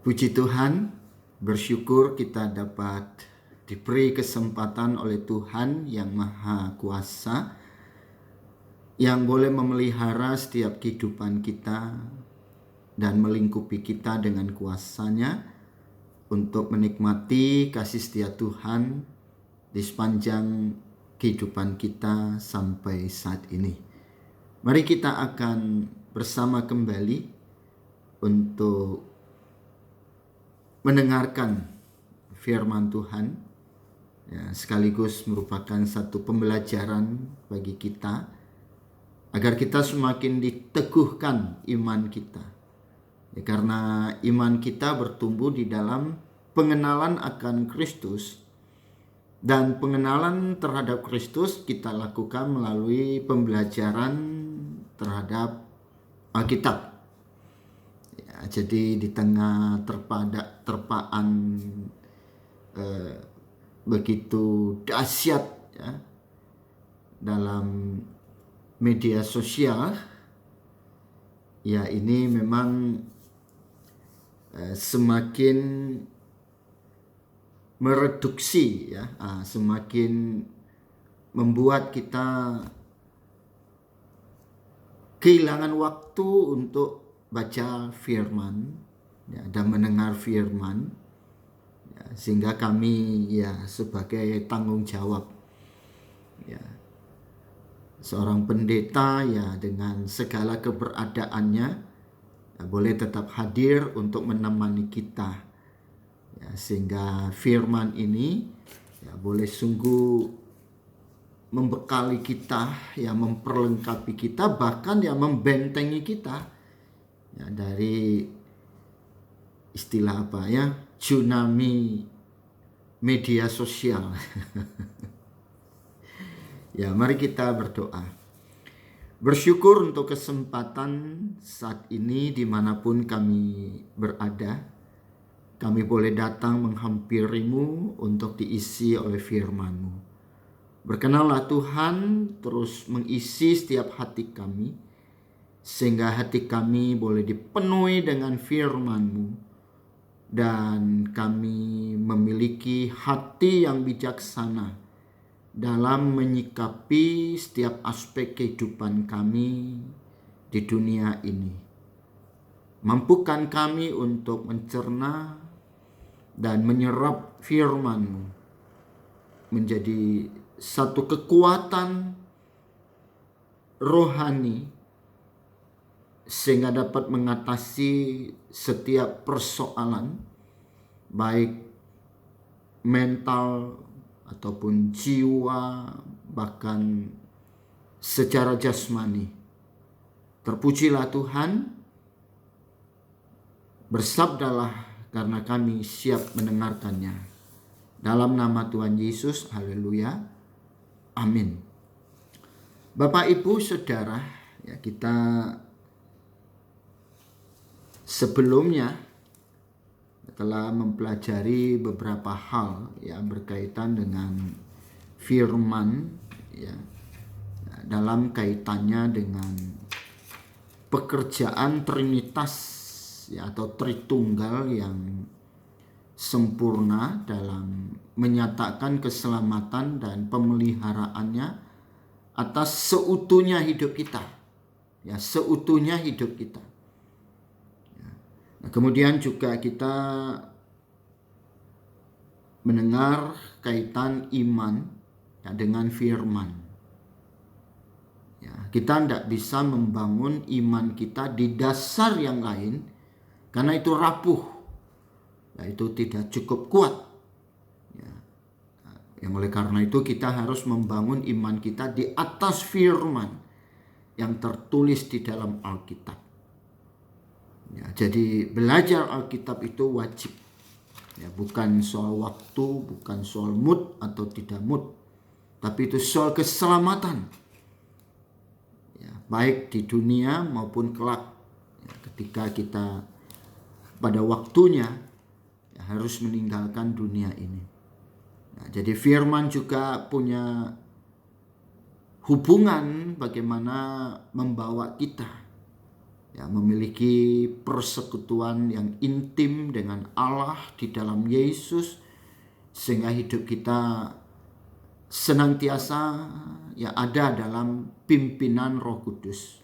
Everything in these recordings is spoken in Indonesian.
Puji Tuhan, bersyukur kita dapat diberi kesempatan oleh Tuhan yang Maha Kuasa, yang boleh memelihara setiap kehidupan kita dan melingkupi kita dengan kuasa-Nya untuk menikmati kasih setia Tuhan di sepanjang kehidupan kita sampai saat ini. Mari kita akan bersama kembali untuk mendengarkan firman Tuhan, sekaligus merupakan satu pembelajaran bagi kita agar kita semakin diteguhkan iman kita, karena iman kita bertumbuh di dalam pengenalan akan Kristus, dan pengenalan terhadap Kristus kita lakukan melalui pembelajaran terhadap Alkitab. Jadi di tengah terpaan begitu dahsyat dalam media sosial, ini memang semakin mereduksi, semakin membuat kita kehilangan waktu untuk baca firman dan mendengar firman, sehingga kami sebagai tanggung jawab seorang pendeta dengan segala keberadaannya boleh tetap hadir untuk menemani kita, sehingga firman ini boleh sungguh membekali kita, memperlengkapi kita, bahkan membentengi kita dari istilah tsunami media sosial. Mari kita berdoa. Bersyukur untuk kesempatan saat ini dimanapun kami berada. Kami boleh datang menghampirimu untuk diisi oleh firman-Mu. Berkenanlah Tuhan terus mengisi setiap hati kami, sehingga hati kami boleh dipenuhi dengan firman-Mu, dan kami memiliki hati yang bijaksana dalam menyikapi setiap aspek kehidupan kami di dunia ini. Mampukan kami untuk mencerna dan menyerap firman-Mu menjadi satu kekuatan rohani, sehingga dapat mengatasi setiap persoalan, baik mental ataupun jiwa, bahkan secara jasmani. Terpujilah Tuhan, bersabdalah karena kami siap mendengarkannya. Dalam nama Tuhan Yesus, haleluya, amin. Bapak, Ibu, Saudara, kita sebelumnya telah mempelajari beberapa hal yang berkaitan dengan firman, dalam kaitannya dengan pekerjaan Trinitas atau Tritunggal yang sempurna dalam menyatakan keselamatan dan pemeliharaannya atas seutuhnya hidup kita, seutuhnya hidup kita. Kemudian juga kita mendengar kaitan iman dengan firman. Kita tidak bisa membangun iman kita di dasar yang lain, karena itu rapuh, itu tidak cukup kuat. Yang oleh karena itu kita harus membangun iman kita di atas firman yang tertulis di dalam Alkitab. Jadi belajar Alkitab itu wajib, bukan soal waktu, bukan soal mood atau tidak mood, tapi itu soal keselamatan, baik di dunia maupun kelak, ketika kita pada waktunya harus meninggalkan dunia ini. Jadi firman juga punya hubungan bagaimana membawa kita ya, memiliki persekutuan yang intim dengan Allah di dalam Yesus, sehingga hidup kita senantiasa ya ada dalam pimpinan Roh Kudus.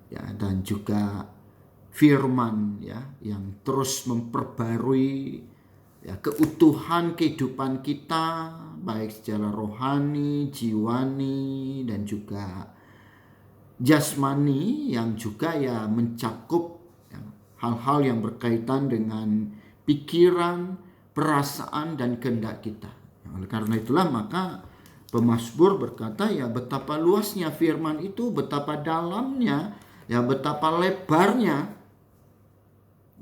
Ya, dan juga firman ya yang terus memperbarui ya keutuhan kehidupan kita, baik secara rohani, jiwani, dan juga jasmani, yang juga ya mencakup ya, hal-hal yang berkaitan dengan pikiran, perasaan, dan kehendak kita. Oleh karena itulah maka pemazmur berkata ya betapa luasnya firman itu, betapa dalamnya, ya betapa lebarnya.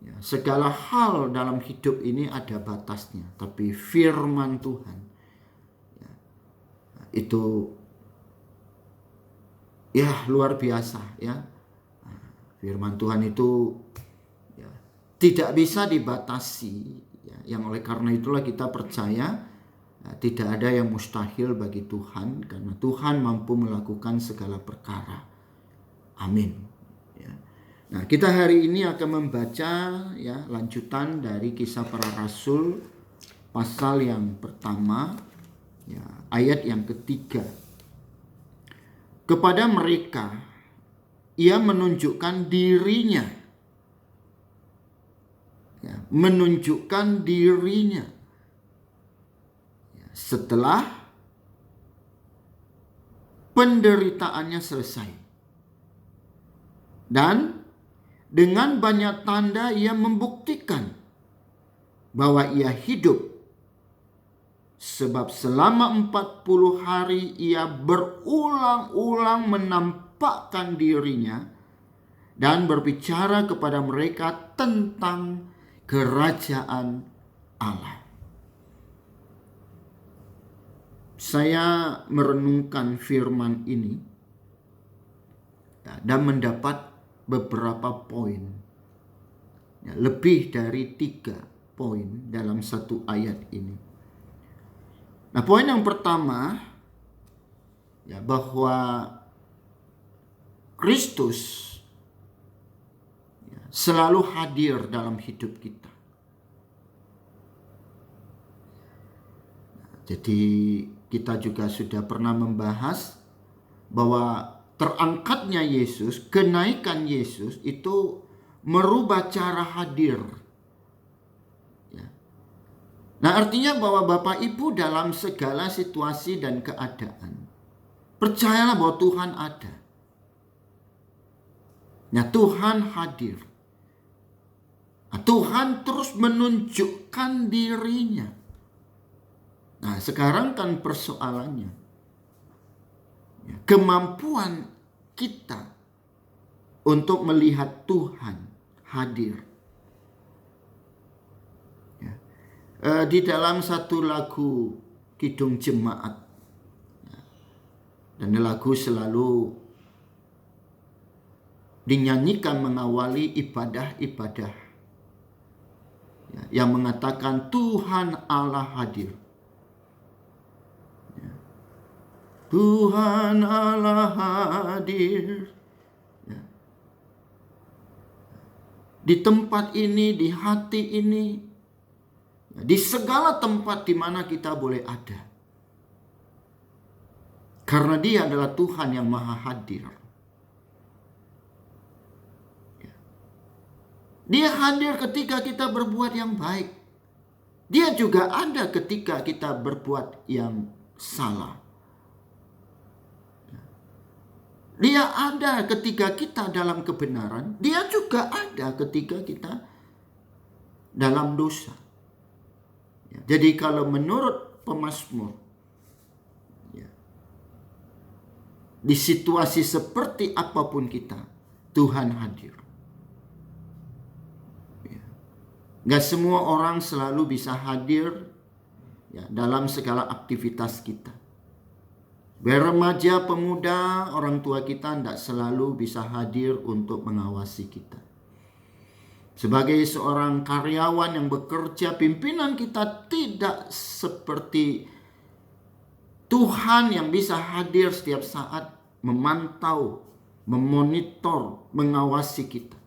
Ya, segala hal dalam hidup ini ada batasnya, tapi firman Tuhan ya, itu ya luar biasa ya. Firman Tuhan itu ya, tidak bisa dibatasi ya, yang oleh karena itulah kita percaya ya, tidak ada yang mustahil bagi Tuhan, karena Tuhan mampu melakukan segala perkara. Amin. Nah, kita hari ini akan membaca ya lanjutan dari Kisah Para Rasul pasal yang pertama ya, ayat yang ketiga. Kepada mereka ia menunjukkan dirinya. Ya, menunjukkan dirinya. Ya, setelah penderitaannya selesai. Dan dengan banyak tanda ia membuktikan bahwa ia hidup. Sebab selama 40 hari ia berulang-ulang menampakkan dirinya dan berbicara kepada mereka tentang kerajaan Allah. Saya merenungkan firman ini dan mendapat beberapa poin, ya, lebih dari 3 poin dalam satu ayat ini. Nah, poin yang pertama ya, bahwa Kristus ya, selalu hadir dalam hidup kita. Jadi kita juga sudah pernah membahas bahwa terangkatnya Yesus, kenaikan Yesus itu merubah cara hadir. Ya. Nah, artinya bahwa Bapak Ibu dalam segala situasi dan keadaan, percayalah bahwa Tuhan ada. Nah, Tuhan hadir. Nah, Tuhan terus menunjukkan dirinya. Nah, sekarang kan persoalannya, kemampuan kita untuk melihat Tuhan hadir. Ya. Di dalam satu lagu Kidung Jemaat, ya, dan lagu selalu dinyanyikan mengawali ibadah-ibadah ya, yang mengatakan Tuhan Allah hadir. Tuhan Allah hadir ya. Di tempat ini, di hati ini, ya, di segala tempat di mana kita boleh ada. Karena Dia adalah Tuhan yang maha hadir. Ya. Dia hadir ketika kita berbuat yang baik. Dia juga ada ketika kita berbuat yang salah. Dia ada ketika kita dalam kebenaran. Dia juga ada ketika kita dalam dosa. Ya, jadi kalau menurut pemazmur, ya, di situasi seperti apapun kita, Tuhan hadir. Ya. Gak semua orang selalu bisa hadir ya, dalam segala aktivitas kita. Remaja, pemuda, orang tua kita tidak selalu bisa hadir untuk mengawasi kita. Sebagai seorang karyawan yang bekerja, pimpinan kita tidak seperti Tuhan yang bisa hadir setiap saat memantau memonitor, mengawasi kita.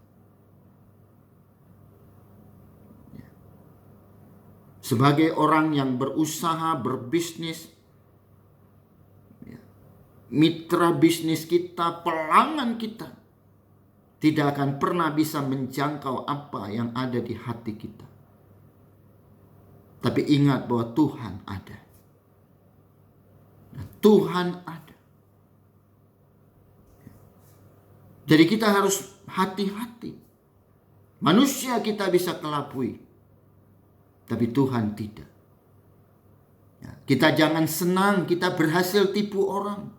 Sebagai orang yang berusaha, berbisnis, mitra bisnis kita, pelanggan kita, tidak akan pernah bisa menjangkau apa yang ada di hati kita. Tapi ingat bahwa Tuhan ada. Tuhan ada. Jadi kita harus hati-hati. Manusia kita bisa kelabui, tapi Tuhan tidak. Kita jangan senang kita berhasil tipu orang.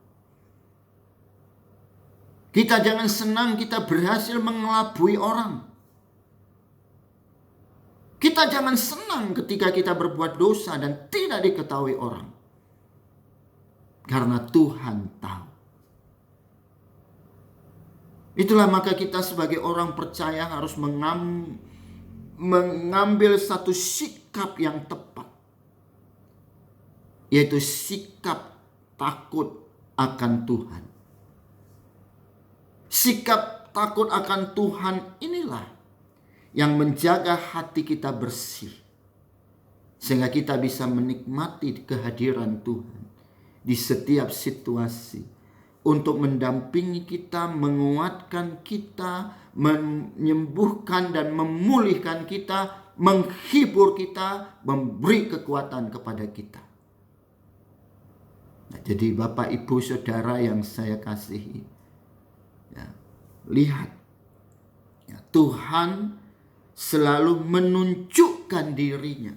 Kita jangan senang kita berhasil mengelabui orang. Kita jangan senang ketika kita berbuat dosa dan tidak diketahui orang. Karena Tuhan tahu. Itulah maka kita sebagai orang percaya harus mengambil satu sikap yang tepat. Yaitu sikap takut akan Tuhan. Sikap takut akan Tuhan inilah yang menjaga hati kita bersih. Sehingga kita bisa menikmati kehadiran Tuhan di setiap situasi. Untuk mendampingi kita, menguatkan kita, menyembuhkan dan memulihkan kita, menghibur kita, memberi kekuatan kepada kita. Nah, jadi Bapak, Ibu, Saudara yang saya kasihi. Lihat, Tuhan selalu menunjukkan dirinya.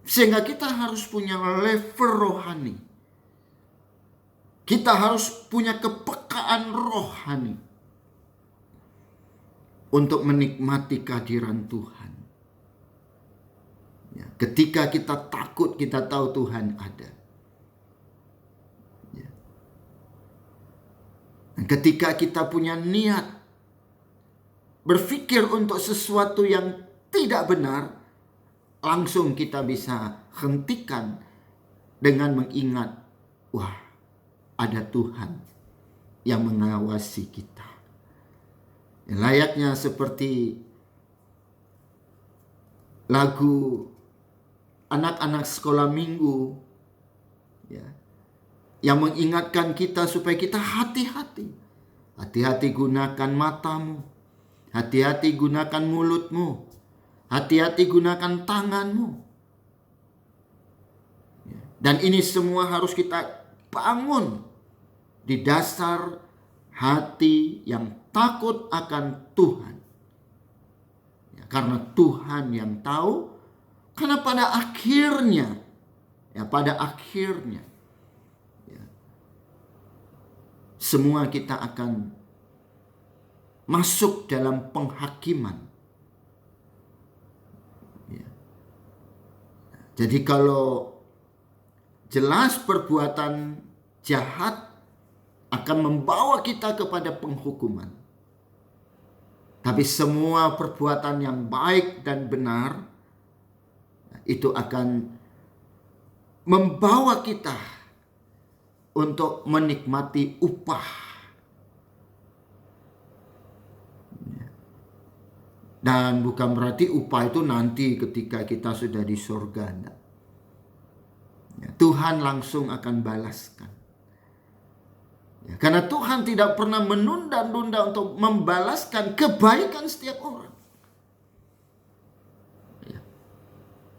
Sehingga kita harus punya level rohani. Kita harus punya kepekaan rohani untuk menikmati kehadiran Tuhan. Ketika kita takut, kita tahu Tuhan ada. Ketika kita punya niat berpikir untuk sesuatu yang tidak benar, langsung kita bisa hentikan dengan mengingat, wah, ada Tuhan yang mengawasi kita. Layaknya seperti lagu anak-anak sekolah minggu, yang mengingatkan kita supaya kita hati-hati. Hati-hati gunakan matamu. Hati-hati gunakan mulutmu. Hati-hati gunakan tanganmu. Dan ini semua harus kita bangun di dasar hati yang takut akan Tuhan. Karena Tuhan yang tahu. Karena pada akhirnya, semua kita akan masuk dalam penghakiman. Jadi kalau jelas perbuatan jahat akan membawa kita kepada penghukuman. Tapi semua perbuatan yang baik dan benar itu akan membawa kita untuk menikmati upah. Dan bukan berarti upah itu nanti ketika kita sudah di surga. Tuhan langsung akan balaskan. Karena Tuhan tidak pernah menunda-nunda untuk membalaskan kebaikan setiap orang.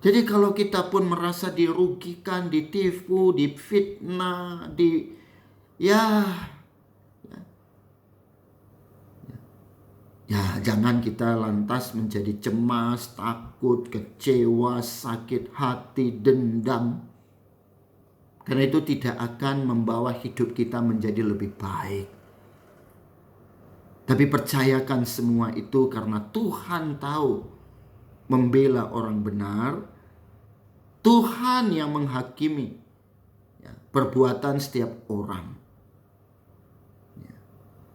Jadi kalau kita pun merasa dirugikan, ditipu, difitnah, jangan kita lantas menjadi cemas, takut, kecewa, sakit hati, dendam. Karena itu tidak akan membawa hidup kita menjadi lebih baik. Tapi percayakan semua itu karena Tuhan tahu membela orang benar. Tuhan yang menghakimi perbuatan setiap orang.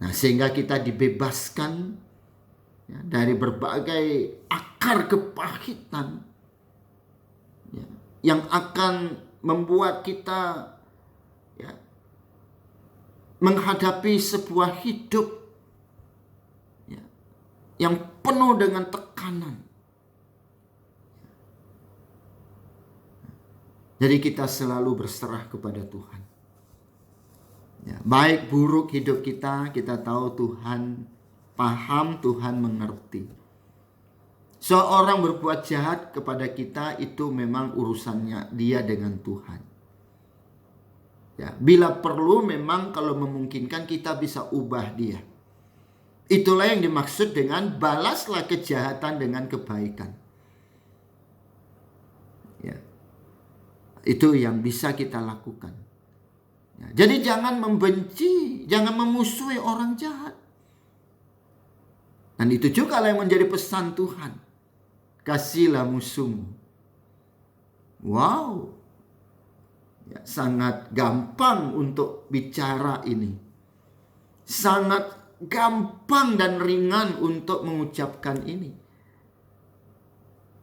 Nah, sehingga kita dibebaskan dari berbagai akar kepahitan yang akan membuat kita menghadapi sebuah hidup ya, yang penuh dengan tekanan. Jadi kita selalu berserah kepada Tuhan. Ya, baik buruk hidup kita tahu Tuhan paham, Tuhan mengerti. Seorang berbuat jahat kepada kita itu memang urusannya dia dengan Tuhan. Ya, bila perlu memang kalau memungkinkan kita bisa ubah dia. Itulah yang dimaksud dengan balaslah kejahatan dengan kebaikan. Ya. Itu yang bisa kita lakukan. Ya, jadi jangan membenci, jangan memusuhi orang jahat. Dan itu juga yang menjadi pesan Tuhan. Kasihilah musuhmu. Wow. Ya, sangat gampang untuk bicara ini. Sangat gampang dan ringan untuk mengucapkan ini.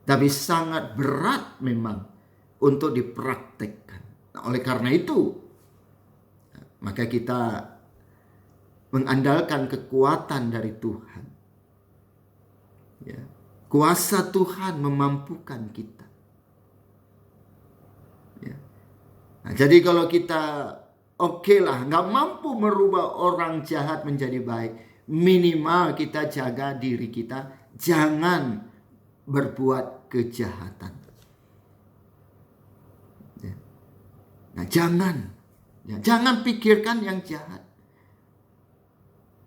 Tapi sangat berat memang untuk dipraktekkan. Nah, oleh karena itu, maka kita mengandalkan kekuatan dari Tuhan. Ya. Kuasa Tuhan memampukan kita. Ya. Nah, jadi kalau kita nggak mampu merubah orang jahat menjadi baik, minimal kita jaga diri kita, jangan berbuat kejahatan. Ya. Nah, jangan pikirkan yang jahat,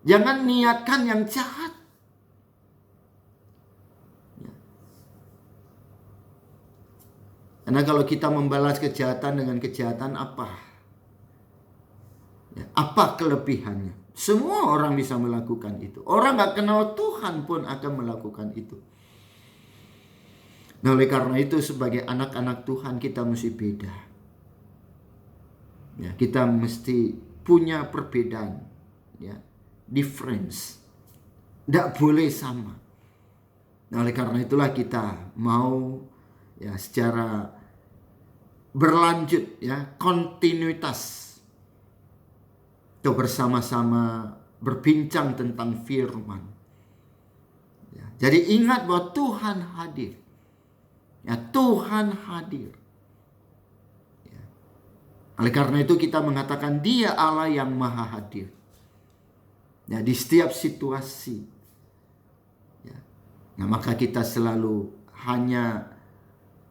jangan niatkan yang jahat. Karena kalau kita membalas kejahatan dengan kejahatan apa? Ya, apa kelebihannya? Semua orang bisa melakukan itu. Orang gak kenal Tuhan pun akan melakukan itu. Nah, oleh karena itu sebagai anak-anak Tuhan kita mesti beda. Ya, kita mesti punya perbedaan. Ya, difference. Tidak boleh sama. Nah, oleh karena itulah kita mau ya secara berlanjut ya, kontinuitas itu bersama-sama berbincang tentang firman. Ya, jadi ingat bahwa Tuhan hadir. Ya, Tuhan hadir. Ya. Oleh karena itu kita mengatakan Dia Allah yang maha hadir. Ya, di setiap situasi. Ya. Nah, maka kita selalu hanya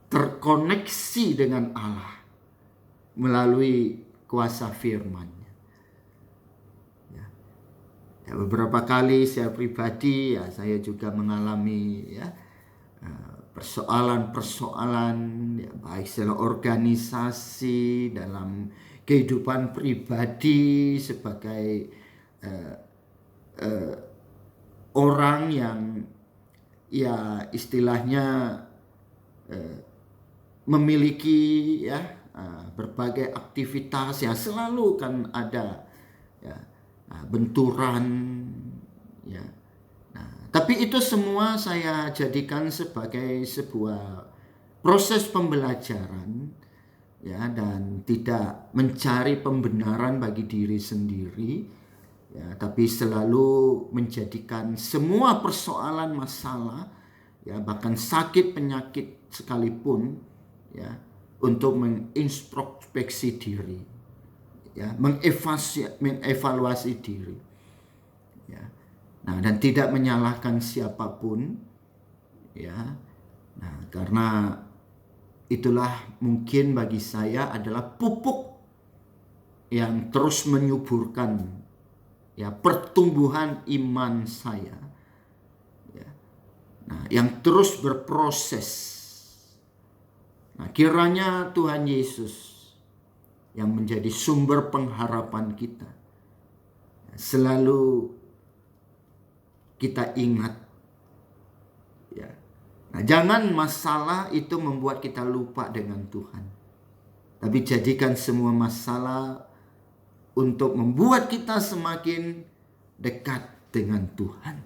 terkoneksi dengan Allah melalui kuasa firman-Nya. Ya, beberapa kali saya pribadi ya saya juga mengalami ya persoalan-persoalan ya, baik secara organisasi, dalam kehidupan pribadi sebagai orang yang ya istilahnya memiliki ya berbagai aktivitas yang selalu kan ada ya benturan ya. Nah, tapi itu semua saya jadikan sebagai sebuah proses pembelajaran ya, dan tidak mencari pembenaran bagi diri sendiri ya, tapi selalu menjadikan semua persoalan masalah ya, bahkan sakit penyakit sekalipun ya, untuk mengintrospeksi diri ya, mengevaluasi diri ya. Nah, dan tidak menyalahkan siapapun ya. Nah, karena itulah mungkin bagi saya adalah pupuk yang terus menyuburkan ya pertumbuhan iman saya ya. Nah, yang terus berproses. Nah, kiranya Tuhan Yesus yang menjadi sumber pengharapan kita selalu kita ingat ya. Nah, jangan masalah itu membuat kita lupa dengan Tuhan, tapi jadikan semua masalah untuk membuat kita semakin dekat dengan Tuhan,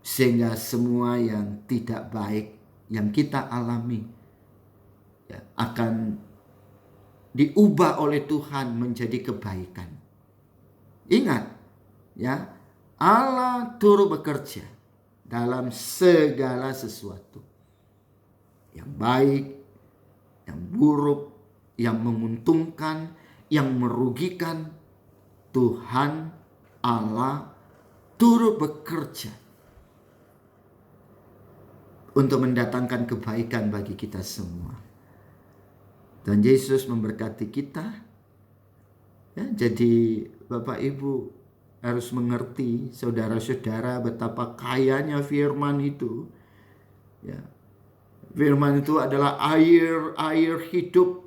sehingga semua yang tidak baik yang kita alami ya, akan diubah oleh Tuhan menjadi kebaikan. Ingat, ya, Allah turut bekerja dalam segala sesuatu. Yang baik, yang buruk, yang menguntungkan, yang merugikan. Tuhan Allah turut bekerja untuk mendatangkan kebaikan bagi kita semua. Dan Yesus memberkati kita. Ya, jadi Bapak Ibu harus mengerti, saudara-saudara, betapa kayanya firman itu. Ya, firman itu adalah air hidup,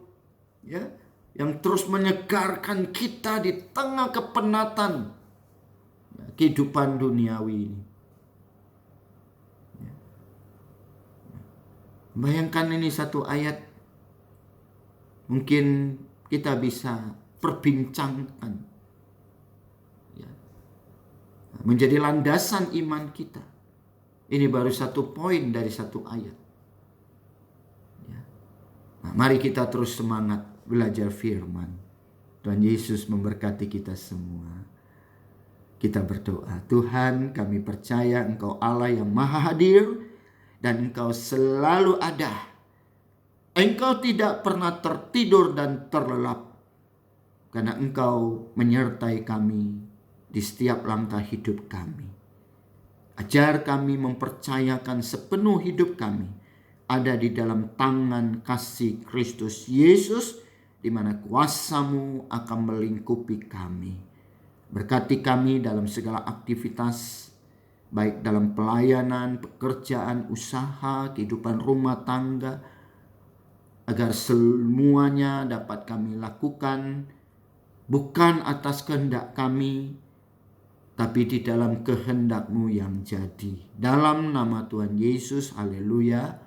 ya, yang terus menyegarkan kita di tengah kepenatan kehidupan duniawi ini. Bayangkan ini satu ayat, mungkin kita bisa perbincangkan, ya, menjadi landasan iman kita. Ini baru satu poin dari satu ayat. Ya. Nah, mari kita terus semangat belajar firman. Tuhan Yesus memberkati kita semua. Kita berdoa, Tuhan, kami percaya Engkau Allah yang maha hadir dan Engkau selalu ada. Engkau tidak pernah tertidur dan terlelap, karena Engkau menyertai kami di setiap langkah hidup kami. Ajar kami mempercayakan sepenuh hidup kami ada di dalam tangan kasih Kristus Yesus, di mana kuasa-Mu akan melingkupi kami. Berkati kami dalam segala aktivitas, baik dalam pelayanan, pekerjaan, usaha, kehidupan rumah tangga, agar semuanya dapat kami lakukan bukan atas kehendak kami, tapi di dalam kehendak-Mu yang jadi. Dalam nama Tuhan Yesus, haleluya,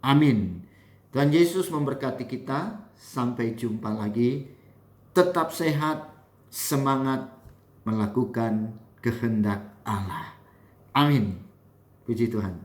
amin. Tuhan Yesus memberkati kita. Sampai jumpa lagi. Tetap sehat, semangat melakukan kehendak Allah. Amin. Puji Tuhan.